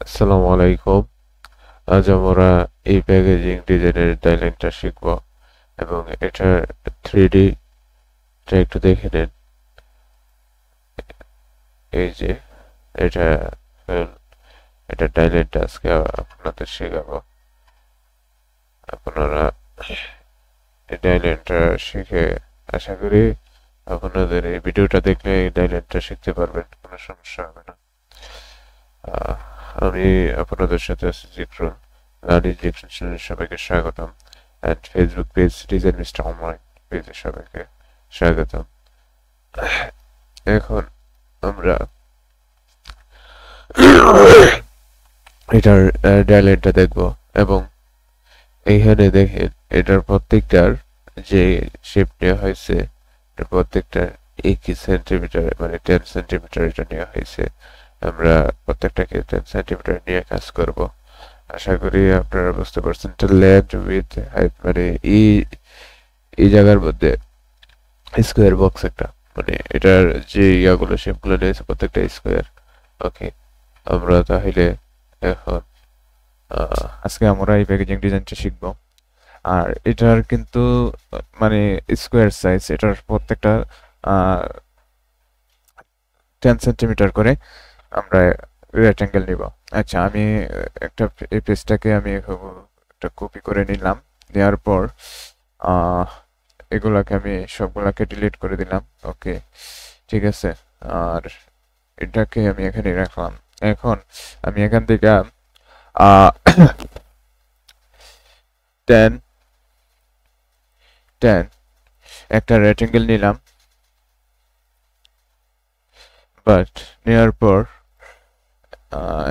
আসসালামু আলাইকুম। আজ আমরা এই প্যাকেজিং ডিজাইনের ডাইলাইনটা শিখব এবং এটার 3D টা একটু দেখে নিন। এই যে এটা এটা ডাইলাইনটা আজকে আপনাদের শেখাবো। আপনারা এই ডাইলাইনটা শিখে আশা করি আপনাদের এই ভিডিওটা দেখলে এই ডাইলাইনটা শিখতে পারবেন, কোনো সমস্যা হবে না। আহ, আমি আপনাদের সাথে আছি জিক্রন। লার্নিং জিক্রন চ্যানেলের সবাইকে স্বাগতম। And Facebook page design mister online পেজে সবাইকে স্বাগতম। এখন আমরা এটার ডায়ালেটটা দেখব এবং এইখানে দেখেন এটার প্রত্যেকটার যে শেপ নেওয়া হয়েছে এটা প্রত্যেকটার একই সেন্টিমিটার, মানে 10 সেন্টিমিটার এটা নেওয়া হয়েছে। আমরা প্রত্যেকটাকে 10 সেন্টিমিটার নিয়ে কাজ করব। আশা করি আপনারা বুঝতে পারছেন। এটা লেন্থ উইথ হাইট, মানে এই এই জায়গার মধ্যে স্কোয়ার বক্স একটা, মানে এটার যে ইয়াগুলো শেপগুলো নিয়েছে প্রত্যেকটা স্কোয়ার। ওকে, আমরা তাহলে এখন আজকে আমরা এই প্যাকেজিং ডিজাইনটা শিখব। আর এটার কিন্তু মানে স্কোয়ার সাইজ, এটার প্রত্যেকটা 10 সেন্টিমিটার করে আমরা রেক্ট্যাঙ্গেল নিব। আচ্ছা, আমি একটা এই পেজটাকে আমি একটা কপি করে নিলাম। নেওয়ার পর আহ, এগুলাকে আমি সবগুলাকে ডিলিট করে দিলাম। ওকে, ঠিক আছে। আর এটাকে আমি এখানে রাখলাম। এখন আমি এখান থেকে 10 10 একটা রেক্ট্যাঙ্গেল নিলাম। বাট নেওয়ার পর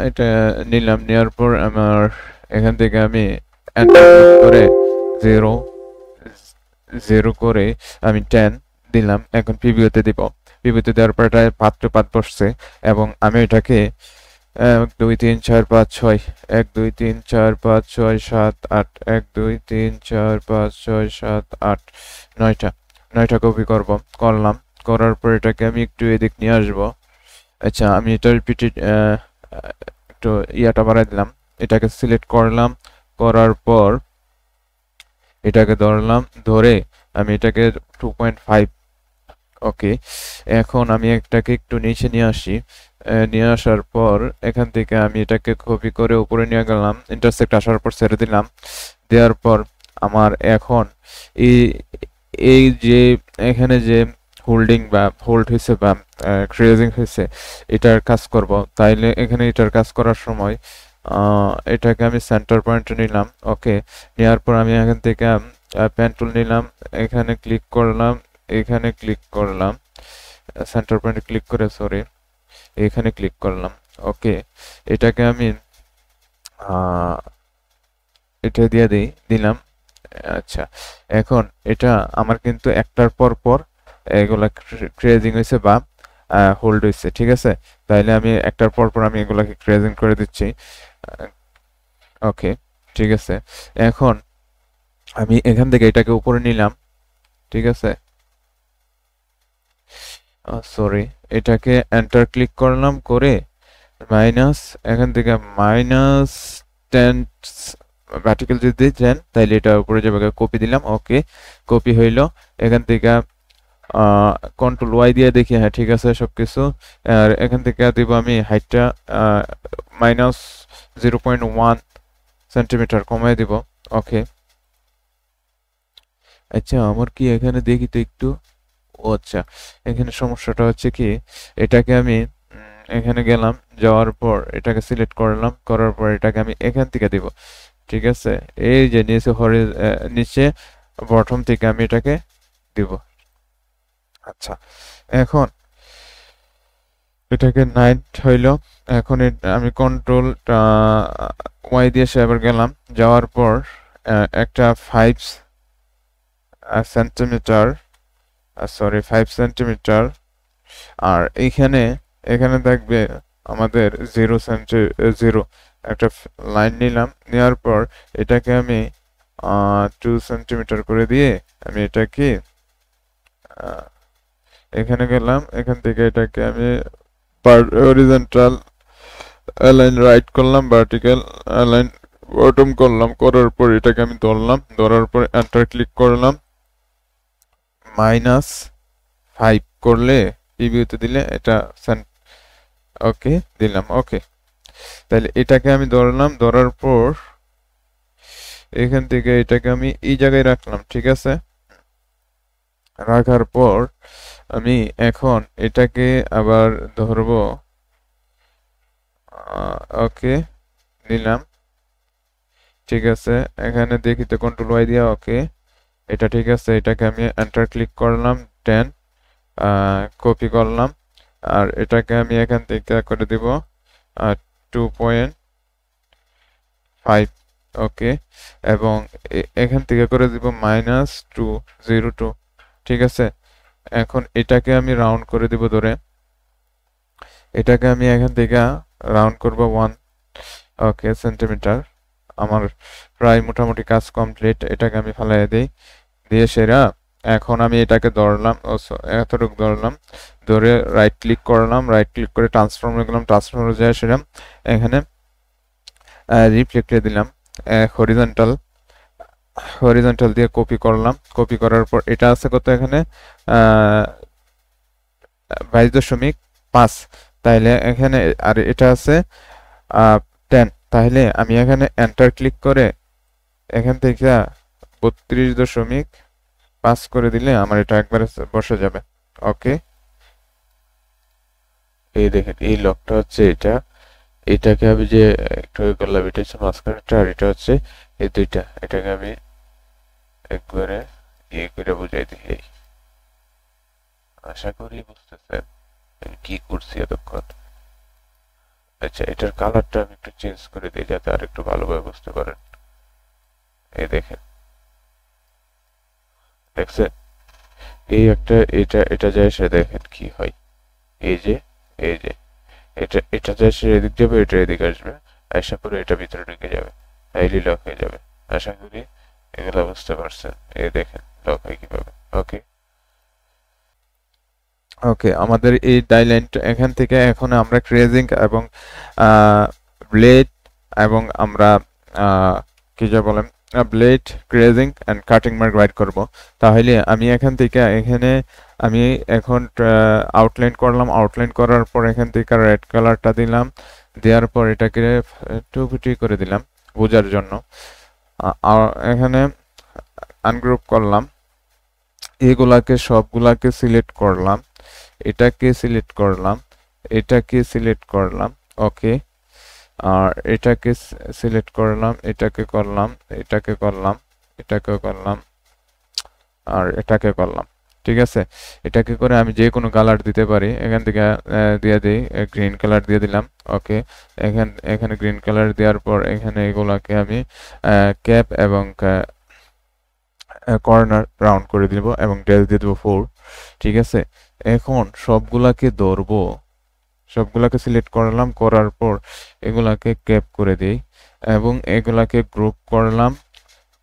এটা নিলাম, নেওয়ার পর আমার এখান থেকে আমি এন্টার করে 0 0 করে আমি 10 দিলাম। এখন প্রিভিউতে দিব। প্রিভিউতে দেওয়ার পর এটা পাথ টু পাথ বসছে এবং আমি এটাকে 1 2 3 4 5 6 1 2 3 4 5 6 7 8 1 2 3 4 5 6 7 8 9টা কপি করলাম। করার পর এটাকে আমি একটু এদিক নিয়ে আসবো। আচ্ছা, আমি এটা রিপিটেড একটু ইয়াটা বাড়াই দিলাম। এটাকে সিলেক্ট করলাম। করার পর এটাকে ধরলাম, ধরে আমি এটাকে 2.5। ওকে, এখন আমি এটাকে একটু নিচে নিয়ে আসি। নিয়ে আসার পর এখান থেকে আমি এটাকে কপি করে উপরে নিয়ে গেলাম। ইন্টারসেক্ট আসার পর ছেড়ে দিলাম। দেওয়ার পর আমার এখন এই এই যে এখানে যে হোল্ডিং বা হোল্ড হয়েছে বা ক্রেজিং হয়েছে, এটার কাজ করব। তাইলে এখানে এটার কাজ করার সময় এটাকে আমি সেন্টার পয়েন্টে নিলাম। ওকে, নেওয়ার পর আমি এখান থেকে পেন টুল নিলাম, এখানে ক্লিক করলাম, এখানে ক্লিক করলাম, সেন্টার পয়েন্টে ক্লিক করে সরি এখানে ক্লিক করলাম। ওকে, এটাকে আমি এটা দিয়ে দিলাম। আচ্ছা, এখন এটা আমার কিন্তু একটার পর পর এগুলা ক্রেজিং হয়েছে বা হোল্ড হয়েছে, ঠিক আছে। তাইলে আমি একটার পর পর আমি এগুলাকে ক্রেজিং করে দিচ্ছি। ওকে, ঠিক আছে। এখন আমি এখান থেকে এটাকে উপরে নিলাম, ঠিক আছে। সরি, এটাকে এন্টার ক্লিক করলাম, করে মাইনাস, এখান থেকে -10 ভার্টিক্যাল যদি দেন তাইলে এটা উপরে যাবে। কপি দিলাম। ওকে, কপি হইল। এখান থেকে কন্ট্রোল ওয়াই দিয়ে দেখি, হ্যাঁ ঠিক আছে সবকিছু। আর এখান থেকে দিব আমি হাইটটা -0.1 সেন্টিমিটার কমাই দিব। ওকে, আচ্ছা আমার কি এখানে দেখি তো একটু। ও আচ্ছা, এখানে সমস্যাটা হচ্ছে কি, এটাকে আমি এখানে গেলাম, যাওয়ার পর এটাকে সিলেক্ট করলাম, করার পর এটাকে আমি এখান থেকে দিব, ঠিক আছে। এই যে নিচে বটম থেকে আমি এটাকে দিব। আচ্ছা, এখন এটাকে 9 হইল। এখন আমি কন্ট্রোল ওয়াই দিয়ে আবার গেলাম, যাওয়ার পর একটা 5 সেন্টিমিটার, সরি 5 সেন্টিমিটার। আর এখানে দেখবে আমাদের 0 একটা লাইন নিলাম, নেওয়ার পর এটাকে আমি 2 সেন্টিমিটার করে দিয়ে আমি এটাকে এখানে গেলাম। এখান থেকে এটাকে আমি হরিজন্টাল অ্যালাইন রাইট করলাম, ভার্টিক্যাল অ্যালাইন বটম করলাম, করার পর এটাকে আমি ধরলাম, ধরার পর এন্টার ক্লিক করলাম। -5 করলে প্রিভিউতে দিলে এটা ওকে দিলাম। ওকে, তাহলে এটাকে আমি ধরলাম, ধরার পর এখান থেকে এটাকে আমি এই জায়গায় রাখলাম। ঠিক আছে, রাখার পর আমি এখন এটাকে আবার ধরবো। ওকে নিলাম। ঠিক আছে, এখানে দেখি তো কন্ট্রোল ওয়াই দিয়া। ওকে, এটা ঠিক আছে। এটাকে আমি এন্টার ক্লিক করলাম, 10 কপি করলাম, আর এটাকে আমি এখান থেকে করে দিব 2.5। ওকে, এবং এখান থেকে করে দিব -202। ঠিক আছে, এখন এটাকে আমি রাউন্ড করে দিব ধরে, এটাকে আমি এখান থেকে রাউন্ড করব 1 ওকে সেন্টিমিটার। আমার প্রায় মোটামুটি কাজ কমপ্লিট। এটাকে আমি ফালাই দিই, দিয়ে সেরা এখন আমি এটাকে ধরলাম, এতটুকু ধরলাম, ধরে রাইট ক্লিক করলাম, রাইট ক্লিক করে ট্রান্সফর্মে গেলাম, ট্রান্সফর্মে যায় সেরা এখানে রিফ্লেক্টে দিলাম, হরিজন্টাল হরিজন্টাল দিয়ে কপি করলাম। কপি করার পর এটা আছে কত এখানে 22.5, তাইলে এখানে, আর এটা আছে 10, তাহলে আমি এখানে এন্টার ক্লিক করে এখান থেকে 32.5 করে দিলে আমার এটা একবারে বসে যাবে। ওকে, এই দেখেন এই লকটা হচ্ছে এটা, এটাকে আমি যে একটু করলাম, এটা হচ্ছে মাঝখানেরটা, আর এটা হচ্ছে এই দুইটা। এটাকে আমি একবারে ইয়ে করে বুঝাই দিই। আশা করি বুঝতেছেন আমি কি করছি এতক্ষণ। আচ্ছা, এটার কালারটা আমি একটু চেঞ্জ করে দিই যাতে আর একটু ভালোভাবে বুঝতে পারেন। এই দেখেন, দেখছেন এই একটা, এটা যায় সে, দেখেন কি হয়। এই যে এটা যায় সে এদিক যাবে, এটা এদিকে আসবে, আশা করি এটা ভিতরে ঢুকে যাবে, তাইলে লক হয়ে যাবে। আশা করি এগুলো বুঝতে পারছেন। এই দেখেন লক হয় কিভাবে। ওকে ওকে, আমাদের এই ডাইল্যান্ড এখান থেকে এখন আমরা ক্রেজিং এবং ব্লেড এবং আমরা কি যা বলেন blade creasing and cutting mark write করব। তাহলে আমি এখান থেকে এখানে আমি এখন আউটলাইন করলাম, আউটলাইন করার পর এখান থেকে রেড কালারটা দিলাম, দেওয়ার পর এটাকে 250 করে দিলাম বোঝার জন্য। এখানে আনগ্রুপ করলাম, এগুলাকে সবগুলাকে সিলেক্ট করলাম, এটাকে সিলেক্ট করলাম, এটাকে সিলেক্ট করলাম। ওকে, আর এটাকে সিলেক্ট করলাম, এটাকে করলাম, এটাকে করলাম, এটাকে করলাম, আর এটাকে করলাম। ঠিক আছে, এটাকে করে আমি যে কোনো কালার দিতে পারি। এখান থেকে দিয়ে দিই, গ্রিন কালার দিয়ে দিলাম। ওকে, এখানে গ্রিন কালার দেওয়ার পর এখানে এগুলাকে আমি ক্যাপ এবং কর্নার রাউন্ড করে দিব এবং ডেল দিয়ে দেবো 4। ঠিক আছে, এখন সবগুলাকে ধরবো, সবগুলাকে সিলেক্ট করলাম, করার পর এগুলাকে ক্যাপ করে দিই এবং এগুলাকে গ্রুপ করলাম,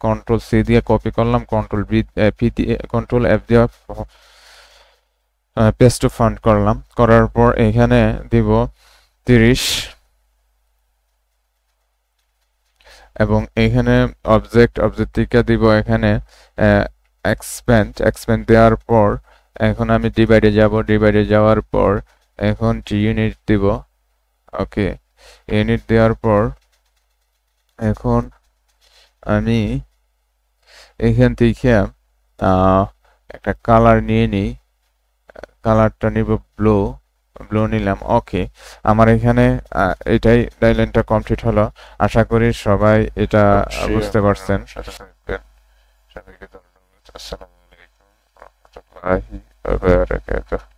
কন্ট্রোল সি দিয়ে কপি করলাম, কন্ট্রোল এফ দিয়ে পেস্ট টু ফন্ট করলাম, করার পর এখানে দিব 30 এবং এখানে অবজেক্ট থেকে দিব এখানে এক্সপ্যান্ড দেওয়ার পর এখন আমি ডিভাইডে যাব, ডিভাইডে যাওয়ার পর এখন ইউনিট দিব। ওকে, ইউনিট দেওয়ার পর এখন আমি এখান থেকে একটা কালার নিয়ে নিই, কালারটা নিব ব্লু নিলাম। ওকে, আমার এখানে এটাই ডাইলাইনটা কমপ্লিট হলো। আশা করি সবাই এটা বুঝতে পারছেন। সবাইকে ধন্যবাদ। আসসালামু আলাইকুম ওয়া রাহমাতুল্লাহি ওয়া বারাকাতুহু।